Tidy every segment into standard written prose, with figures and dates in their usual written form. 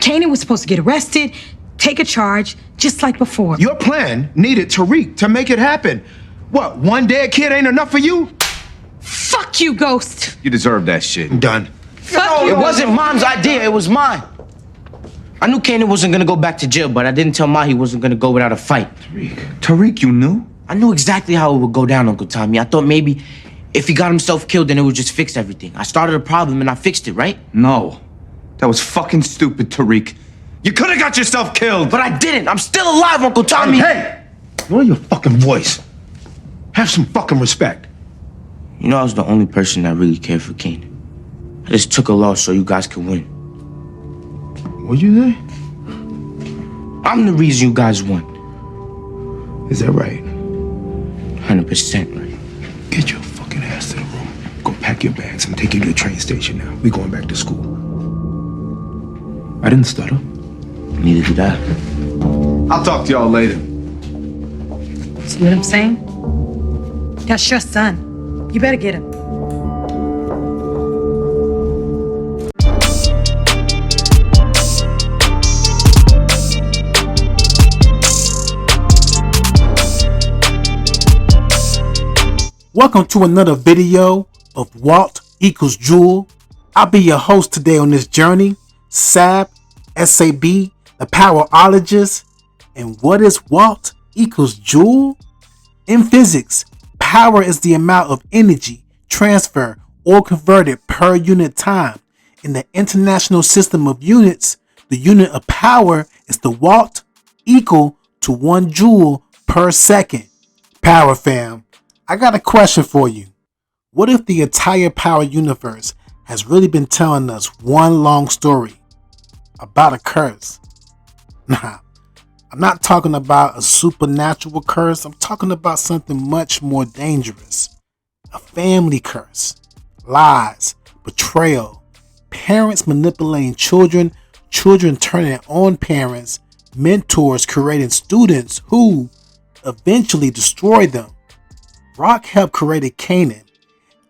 Kanan was supposed to get arrested, take a charge, just like before. Your plan needed Tariq to make it happen. What, one dead kid ain't enough for you? Fuck you, Ghost. You deserve that shit. I'm done. Fuck you. It wasn't Mom's idea, it was mine. I knew Kanan wasn't gonna go back to jail, but I didn't tell Ma he wasn't gonna go without a fight. Tariq, you knew? I knew exactly how it would go down, Uncle Tommy. I thought maybe if he got himself killed, then it would just fix everything. I started a problem and I fixed it, right? No. That was fucking stupid, Tariq. You could have got yourself killed. But I didn't. I'm still alive, Uncle Tommy. Hey! Lower your fucking voice. Have some fucking respect. You know, I was the only person that really cared for Kanan. I just took a loss so you guys could win. What'd you say? I'm the reason you guys won. Is that right? 100% right. Get your fucking ass to the room. Go pack your bags. I'm taking you to the train station now. We're going back to school. I didn't stutter. Neither did I. I'll talk to y'all later. See what I'm saying? That's your son. You better get him. Welcome to another video of WATT JOULE. I'll be your host today on this journey. SAB, the Powerologist. And what is WATT JOULE? In physics, power is the amount of energy transferred or converted per unit time. In the international system of units, the unit of power is the watt, equal to 1 joule per second. Power fam, I got a question for you. What if the entire power universe has really been telling us one long story about a curse? Nah, I'm not talking about a supernatural curse. I'm talking about something much more dangerous. A family curse. Lies, betrayal, parents manipulating children, children turning on parents, mentors creating students who eventually destroy them. Rock helped create Kanan.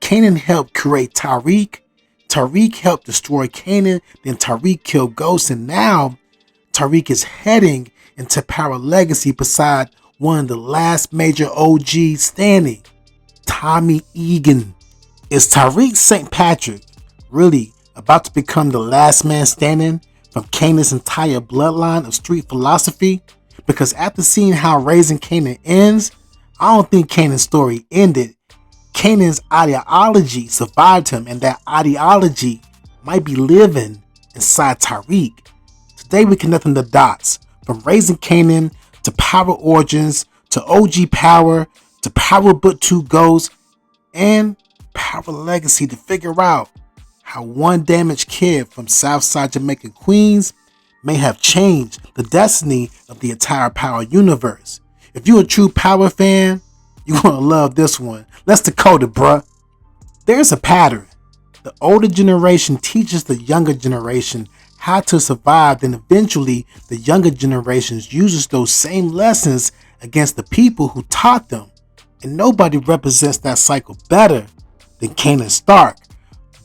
Kanan helped create Tariq. Tariq helped destroy Kanan. Then Tariq killed Ghost. And now Tariq is heading into power legacy beside one of the last major OGs standing, Tommy Egan. Is Tariq St. Patrick really about to become the last man standing from Kanan's entire bloodline of street philosophy? Because after seeing how Raising Kanan ends, I don't think Kanan's story ended. Kanan's ideology survived him, and that ideology might be living inside Tariq. Today we're connecting the dots from Raising Kanan to Power Origins to OG Power to Power Book 2 Ghost and Power Legacy to figure out how one damaged kid from South Jamaica Queens may have changed the destiny of the entire Power universe. If you're a true Power fan, you're gonna love this one. Let's decode it, bruh. There's a pattern. The older generation teaches the younger generation how to survive, then eventually the younger generations uses those same lessons against the people who taught them. And nobody represents that cycle better than Kanan Stark.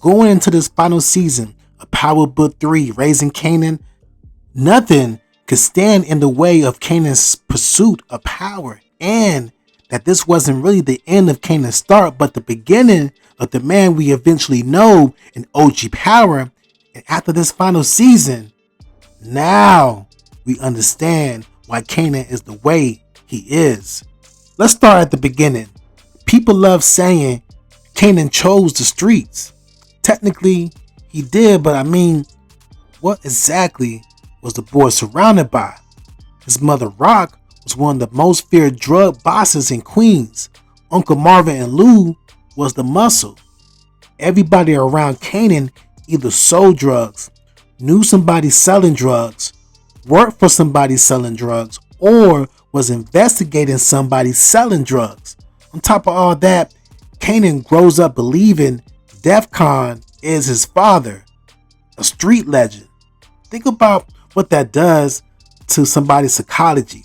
Going into this final season of Power Book 3, Raising Kanan, nothing could stand in the way of Kanan's pursuit of power, and that this wasn't really the end of Kanan Stark, but the beginning of the man we eventually know in OG Power. And after this final season, now we understand why Kanan is the way he is. Let's start at the beginning. People love saying Kanan chose the streets. Technically, he did, but I mean, what exactly was the boy surrounded by? His mother Rock was one of the most feared drug bosses in Queens. Uncle Marvin and Lou was the muscle. Everybody around Kanan either sold drugs, knew somebody selling drugs, worked for somebody selling drugs, or was investigating somebody selling drugs. On top of all that, Kanan grows up believing DEFCON is his father, a street legend. Think about what that does to somebody's psychology,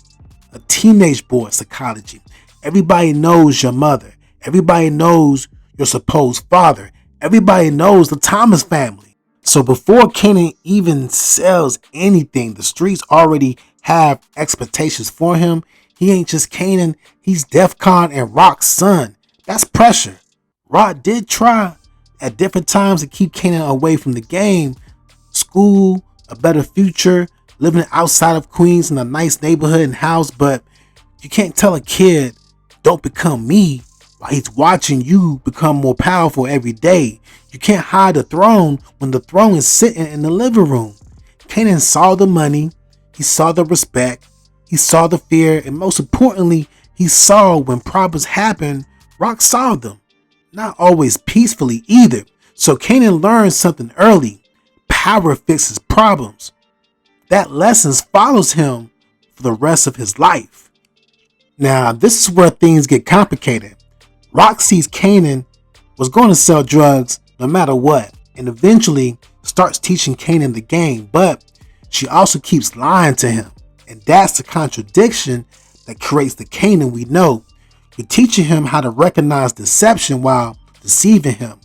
a teenage boy's psychology. Everybody knows your mother. Everybody knows your supposed father. Everybody knows the Thomas family. So before Kanan even sells anything, the streets already have expectations for him. He ain't just Kanan, he's Defcon and Rock's son. That's pressure. Rock did try at different times to keep Kanan away from the game. School, a better future, living outside of Queens in a nice neighborhood and house, but you can't tell a kid, don't become me, while he's watching you become more powerful every day. You can't hide the throne when the throne is sitting in the living room. Kanan saw the money, he saw the respect, he saw the fear, and most importantly, he saw when problems happen, Rock solved them. Not always peacefully either. So Kanan learned something early. Power fixes problems. That lesson follows him for the rest of his life. Now, this is where things get complicated. Rock sees Kanan was going to sell drugs no matter what, and eventually starts teaching Kanan the game, but she also keeps lying to him. And that's the contradiction that creates the Kanan we know. You're teaching him how to recognize deception while deceiving him.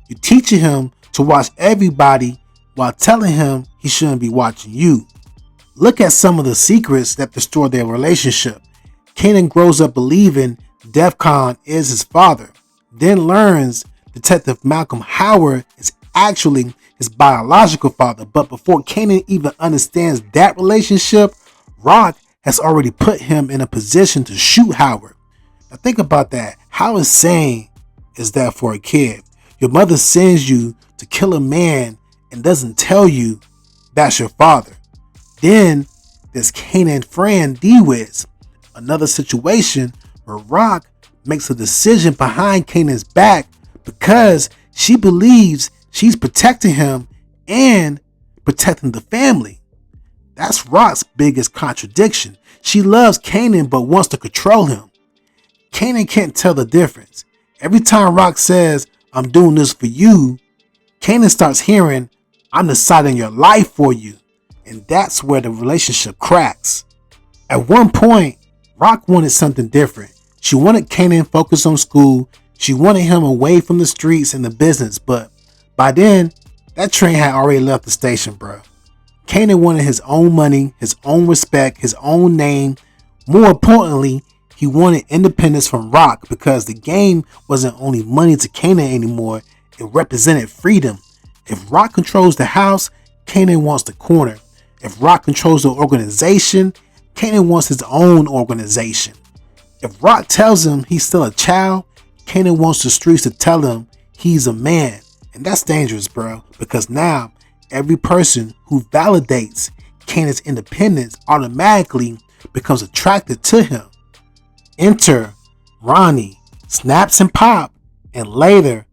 You're teaching him to watch everybody while telling him he shouldn't be watching you. Look at some of the secrets that destroy their relationship. Kanan grows up believing Defcon is his father, then learns Detective Malcolm Howard is actually his biological father. But before Kanan even understands that relationship, Rock has already put him in a position to shoot Howard. Now think about that. How insane is that for a kid? Your mother sends you to kill a man and doesn't tell you that's your father. Then there's Kanan's friend DeWiz, another situation where Rock makes a decision behind Kanan's back because she believes she's protecting him and protecting the family. That's Rock's biggest contradiction. She loves Kanan but wants to control him. Kanan can't tell the difference. Every time Rock says, I'm doing this for you, Kanan starts hearing, I'm deciding your life for you. And that's where the relationship cracks. At one point, Rock wanted something different. She wanted Kanan focused on school. She wanted him away from the streets and the business. But by then, that train had already left the station, bro. Kanan wanted his own money, his own respect, his own name. More importantly, he wanted independence from Rock because the game wasn't only money to Kanan anymore. It represented freedom. If Rock controls the house, Kanan wants the corner. If Rock controls the organization, Kanan wants his own organization. If Rock tells him he's still a child, Kanan wants the streets to tell him he's a man. And that's dangerous, bro, because now every person who validates Kanan's independence automatically becomes attracted to him. Enter Ronnie, Snaps and Pop, and later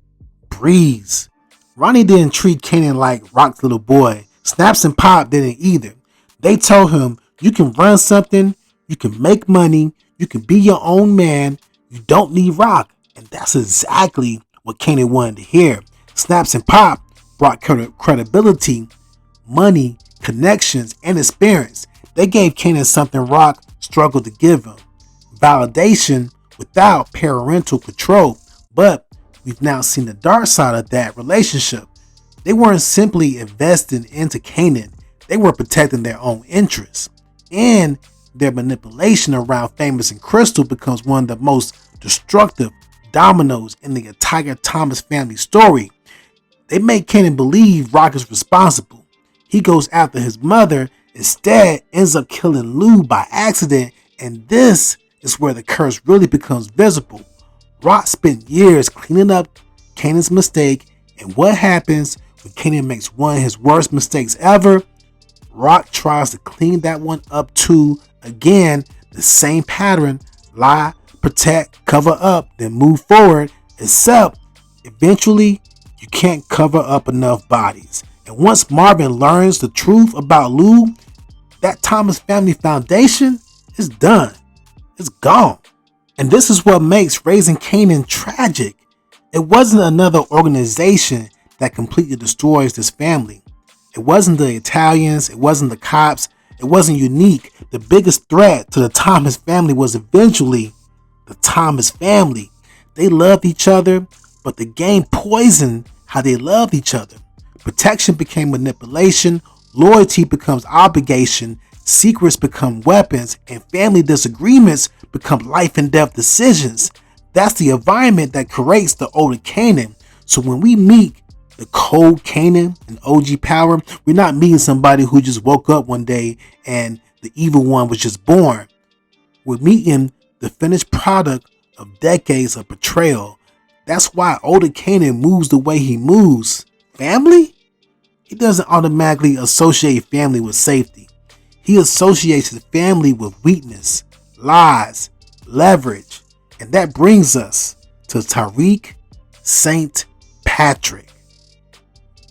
Breeze. Ronnie didn't treat Kanan like Rock's little boy. Snaps and Pop didn't either. They told him, you can run something, you can make money, you can be your own man, you don't need Rock. And that's exactly what Kanan wanted to hear. Snaps and Pop brought credibility, money, connections, and experience. They gave Kanan something Rock struggled to give him. Validation without parental control. But we've now seen the dark side of that relationship. They weren't simply investing into Kanan. They were protecting their own interests. And their manipulation around Famous and Crystal becomes one of the most destructive dominoes in the entire Thomas family story. They make Kanan believe Rock is responsible. He goes after his mother, instead ends up killing Lou by accident, and this is where the curse really becomes visible. Rock spent years cleaning up Kanan's mistake, and what happens when Kanan makes one of his worst mistakes ever? Rock tries to clean that one up too. Again, the same pattern: lie, protect, cover up, then move forward, except eventually you can't cover up enough bodies. And once Marvin learns the truth about Lou, that Thomas family foundation is done. It's gone. And this is what makes Raising Kanan tragic. It wasn't another organization that completely destroys this family. It wasn't the Italians, it wasn't the cops, it wasn't unique. The biggest threat to the Thomas family was eventually the Thomas family. They loved each other, but the game poisoned how they loved each other. Protection became manipulation, loyalty becomes obligation, secrets become weapons, and family disagreements become life and death decisions. That's the environment that creates the older Kanan. So when we meet the cold Kanan and OG Power, we're not meeting somebody who just woke up one day and the evil one was just born. We're meeting the finished product of decades of betrayal. That's why older Kanan moves the way he moves. Family? He doesn't automatically associate family with safety. He associates his family with weakness, lies, leverage. And that brings us to Tariq St. Patrick.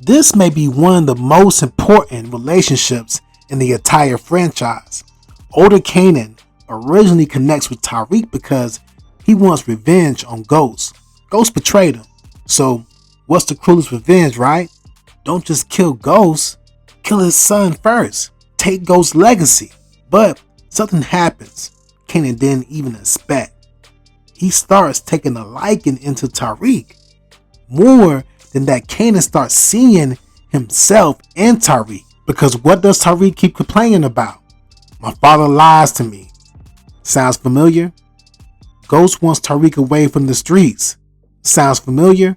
This may be one of the most important relationships in the entire franchise. Older Kanan originally connects with Tariq because he wants revenge on Ghost. Ghost betrayed him. So what's the cruelest revenge, right? Don't just kill Ghost, kill his son first. Take Ghost's legacy. But something happens Kanan didn't even expect. He starts taking a liking into Tariq. More than that, Kanan starts seeing himself in Tariq. Because what does Tariq keep complaining about? My father lies to me. Sounds familiar? Ghost wants Tariq away from the streets. Sounds familiar?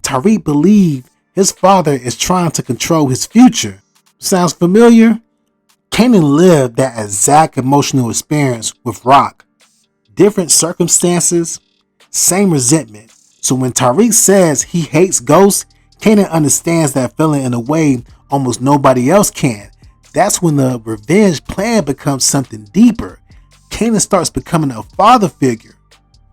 Tariq believes his father is trying to control his future. Sounds familiar? Kanan lived that exact emotional experience with Rock. Different circumstances, same resentment. So when Tariq says he hates Ghost, Kanan understands that feeling in a way almost nobody else can. That's when the revenge plan becomes something deeper. Kanan starts becoming a father figure,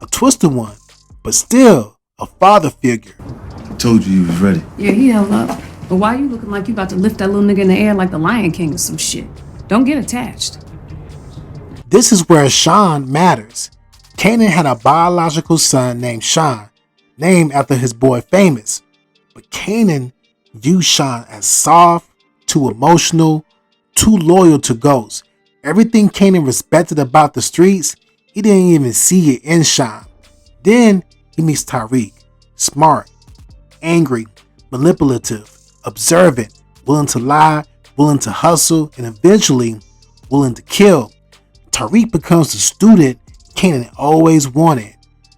a twisted one, but still a father figure. I told you he was ready. Yeah, he held up. But why you looking like you about to lift that little nigga in the air like the Lion King or some shit? Don't get attached. This is where Sean matters. Kanan had a biological son named Sean, named after his boy Famous. But Kanan views Sean as soft, too emotional, too loyal to Ghost. Everything Kanan respected about the streets, he didn't even see it in Sean. Then he meets Tariq, smart, angry, manipulative, observant, willing to lie, willing to hustle, and eventually willing to kill. Tariq becomes the student Kanan always wanted.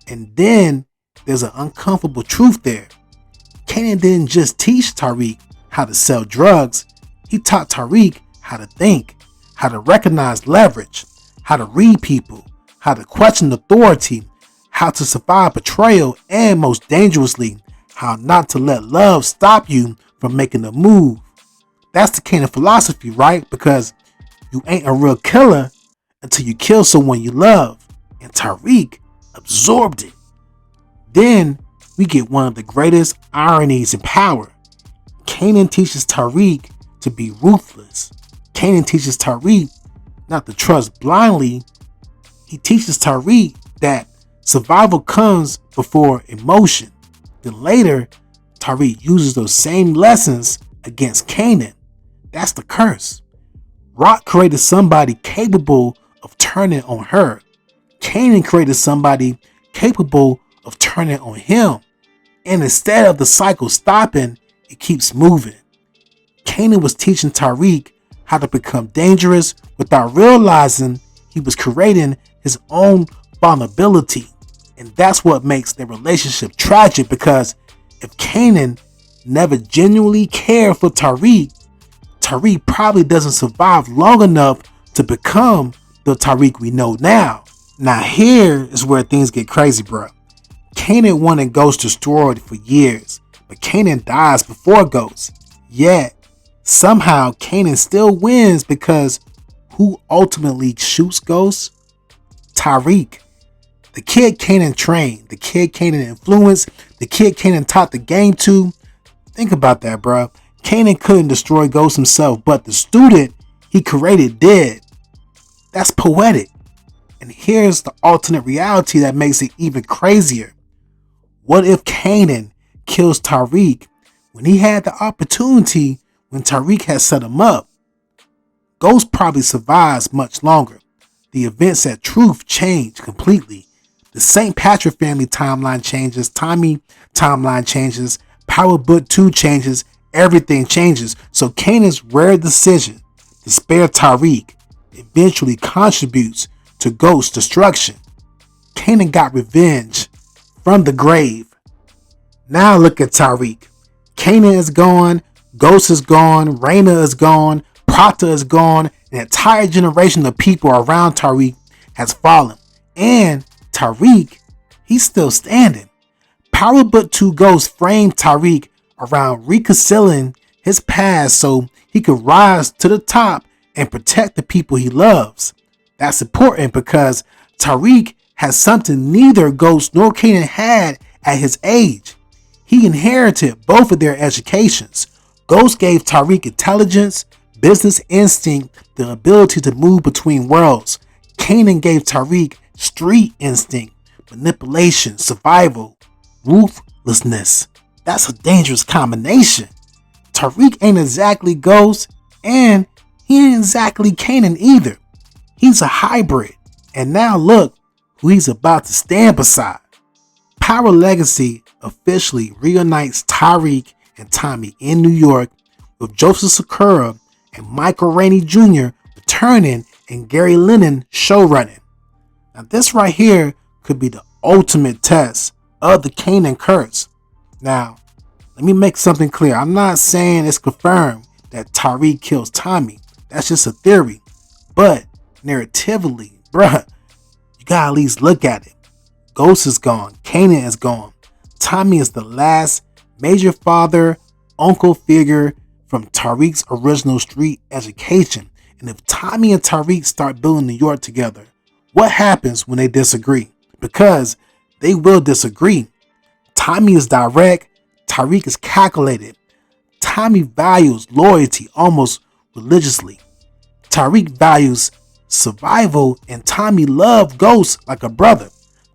And then there's an uncomfortable truth there. Kanan didn't just teach Tariq how to sell drugs, he taught Tariq how to think, how to recognize leverage, how to read people, how to question authority, how to survive betrayal, and most dangerously, how not to let love stop you from making a move. That's the Kanan philosophy, right? Because you ain't a real killer until you kill someone you love. And Tariq absorbed it. Then we get one of the greatest ironies in Power. Kanan teaches Tariq to be ruthless. Kanan teaches Tariq not to trust blindly. He teaches Tariq that survival comes before emotion. Then later, Tariq uses those same lessons against Kanan. That's the curse. Rock created somebody capable of turning on her. Kanan created somebody capable of turning on him. And instead of the cycle stopping, it keeps moving. Kanan was teaching Tariq how to become dangerous without realizing he was creating his own vulnerability. And that's what makes their relationship tragic, because if Kanan never genuinely cared for Tariq, Tariq probably doesn't survive long enough to become the Tariq we know now. Now here is where things get crazy, bro. Kanan wanted Ghost destroyed for years, but Kanan dies before Ghost. Yet, somehow Kanan still wins, because who ultimately shoots Ghost? Tariq. The kid Kanan trained, the kid Kanan influenced, the kid Kanan taught the game to. Think about that, bro. Kanan couldn't destroy Ghost himself, but the student he created did. That's poetic. And here's the alternate reality that makes it even crazier. What if Kanan kills Tariq when he had the opportunity, when Tariq had set him up? Ghost probably survives much longer. The events at Truth change completely. The St. Patrick family timeline changes, Tommy timeline changes, Power Book 2 changes, everything changes. So Kanan's rare decision to spare Tariq eventually contributes to Ghost's destruction. Kanan got revenge from the grave. Now look at Tariq. Kanan is gone, Ghost is gone, Raina is gone, Prata is gone, an entire generation of people around Tariq has fallen. And Tariq, he's still standing. Power Book 2 Ghost framed Tariq around reconciling his past so he could rise to the top and protect the people he loves. That's important because Tariq has something neither Ghost nor Kanan had at his age. He inherited both of their educations. Ghost gave Tariq intelligence, business instinct, the ability to move between worlds. Kanan gave Tariq street instinct, manipulation, survival, ruthlessness. That's a dangerous combination. Tariq ain't exactly Ghost, and he ain't exactly Kanan either. He's a hybrid, and now look who he's about to stand beside. Power Legacy officially reunites Tariq and Tommy in New York, with Joseph Sakura and Michael Rainey Jr. returning and Gary Lennon showrunning. Now this right here could be the ultimate test of the Kanan curse. Now, let me make something clear. I'm not saying it's confirmed that Tariq kills Tommy. That's just a theory. But narratively, bruh, you gotta at least look at it. Ghost is gone. Kanan is gone. Tommy is the last major father, uncle figure from Tariq's original street education. And if Tommy and Tariq start building New York together, what happens when they disagree? Because they will disagree. Tommy is direct. Tariq is calculated. Tommy values loyalty almost religiously. Tariq values survival, and Tommy loved Ghost like a brother.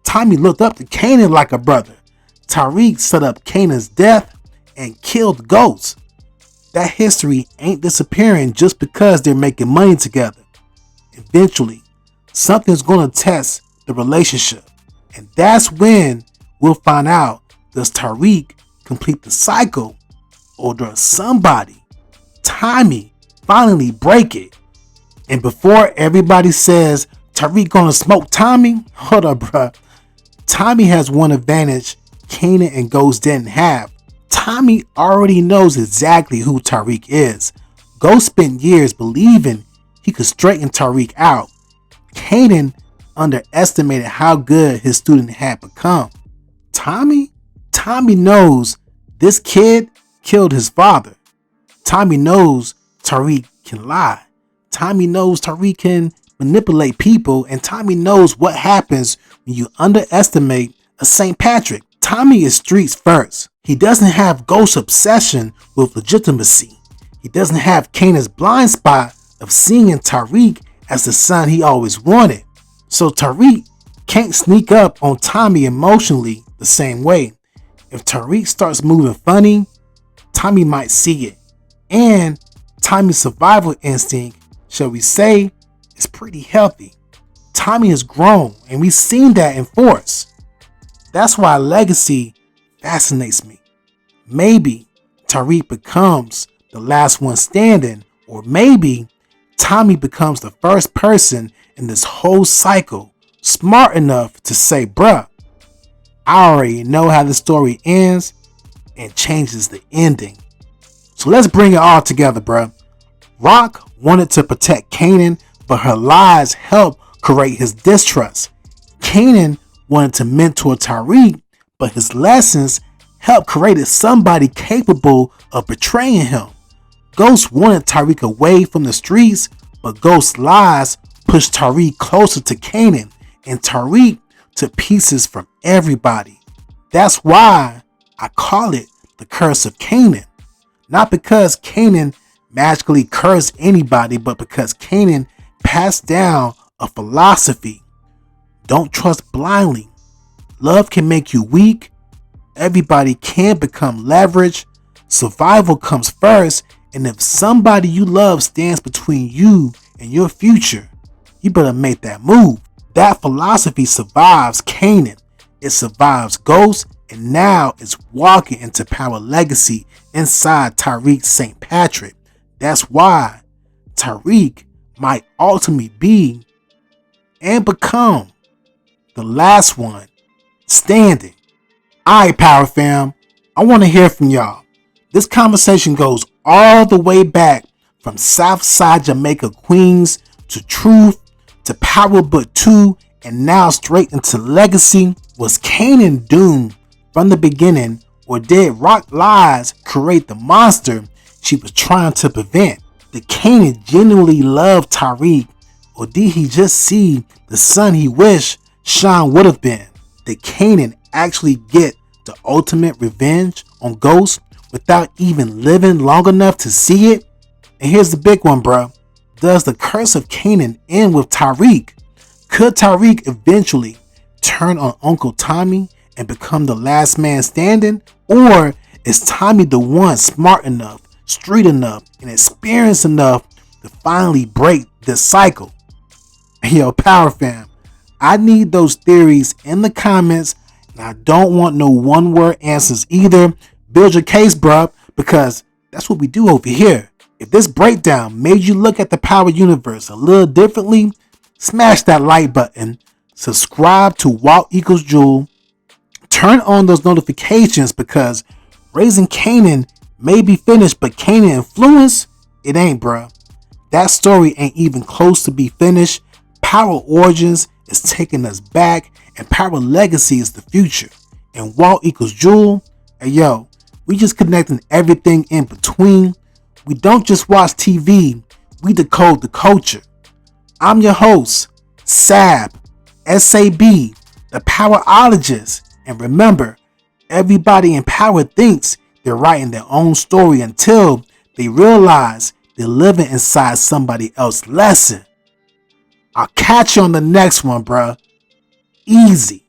Tommy looked up to Kanan like a brother. Tariq set up Kanan's death and killed Ghost. That history ain't disappearing just because they're making money together. Eventually, something's gonna test the relationship. And that's when we'll find out, does Tariq complete the cycle, or does somebody, Tommy, finally break it? And before everybody says Tariq gonna smoke Tommy, hold up, bruh. Tommy has one advantage Kanan and Ghost didn't have. Tommy already knows exactly who Tariq is. Ghost spent years believing he could straighten Tariq out. Kanan underestimated how good his student had become. Tommy knows this kid killed his father. Tommy knows Tariq can lie. Tommy knows Tariq can manipulate people, and Tommy knows what happens when you underestimate a St. Patrick. Tommy is streets first. He doesn't have Ghost's obsession with legitimacy. He doesn't have Kanan's blind spot of seeing Tariq as the son he always wanted. So Tariq can't sneak up on Tommy emotionally the same way. If Tariq starts moving funny, Tommy might see it. And Tommy's survival instinct, shall we say, is pretty healthy. Tommy has grown, and we've seen that in force. That's why Legacy fascinates me. Maybe Tariq becomes the last one standing, or maybe Tommy becomes the first person in this whole cycle smart enough to say, bruh, I already know how the story ends, and changes the ending. So let's bring it all together, bruh. Rock wanted to protect Kanan, but her lies helped create his distrust. Kanan wanted to mentor Tariq, but his lessons helped create somebody capable of betraying him. Ghost wanted Tariq away from the streets, but Ghost's lies pushed Tariq closer to Kanan, and Tariq took pieces from everybody. That's why I call it the curse of Kanan. Not because Kanan magically cursed anybody, but because Kanan passed down a philosophy. Don't trust blindly. Love can make you weak. Everybody can become leverage. Survival comes first, and if somebody you love stands between you and your future, you better make that move. That philosophy survives Kanan. It survives Ghost, and now it's walking into Power Legacy inside Tariq St. Patrick. That's why Tariq might ultimately be and become the last one standing. Alright, Power Fam, I want to hear from y'all. This conversation goes all the way back from South Jamaica Queens to Truth to Power Book 2 and now straight into Legacy. Was Kanan doomed from the beginning, or did Rock Lies create the monster she was trying to prevent? Did Kanan genuinely love Tariq, or did he just see the son he wished Sean would have been? Did Kanan actually get the ultimate revenge on Ghost without even living long enough to see it? And here's the big one, bro. Does the curse of Kanan end with Tariq? Could Tariq eventually turn on Uncle Tommy and become the last man standing? Or is Tommy the one smart enough, street enough, and experienced enough to finally break this cycle? Yo, Power Fam, I need those theories in the comments, and I don't want no one-word answers either. Build your case, bruh, because that's what we do over here. If this breakdown made you look at the Power Universe a little differently, smash that like button, subscribe to WATT JOULE, turn on those notifications, because Raising Kanan may be finished, but Kanan influence, it ain't, bruh. That story ain't even close to be finished. Power Origins is taking us back, and Power Legacy is the future. And WATT JOULE, hey yo, we just connecting everything in between. We don't just watch TV, we decode the culture. I'm your host, SAB, S-A-B, the Powerologist. And remember, everybody in power thinks they're writing their own story until they realize they're living inside somebody else's lesson. I'll catch you on the next one, bruh. Easy.